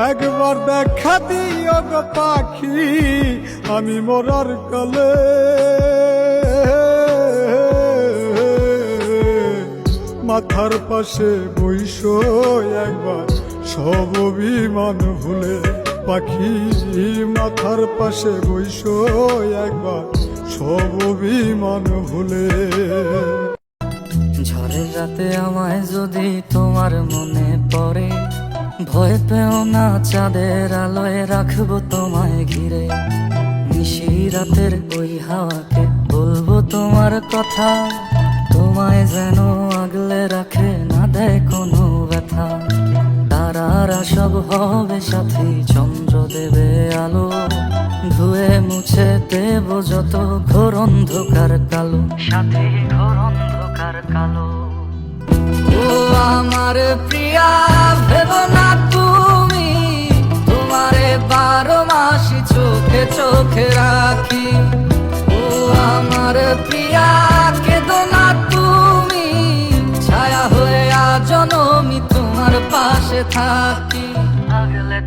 একবার দেখা দিও গো পাখি আমি মরার কালে, মাথার পাশে বইসো একবার সব অভিমান ভুলে। পাখি মাথার পাশে বইসো একবার সব অভিমান ভুলে। ঝড়ের রাতে আমায় যদি তোমার মনে পড়ে, ভয় পেও না, চাঁদের আলোয় রাখবো তোমায় ঘিরে। নিশি রাতের ওই হাওয়াকে বলবো তোমার কথা, তোমায় যেন আগলে রাখে, না দেয় কোনো ব্যথা। তারারা সব হবে সাথী, চন্দ্র দেবে আলো, ধুয়ে মুছে দেব যত ঘোর অন্ধকার কালো। সাথী ঘোর অন্ধকার কালো। ও আমার প্রিয়া ভেবো না তুমি, তোমারে 12 মাসই চোখে চোখে রাখি। ও আমার প্রিয়া কেঁদো না তুমি, ছায়া হয়ে আজনমি তোমার পাশে থাকি। আগলে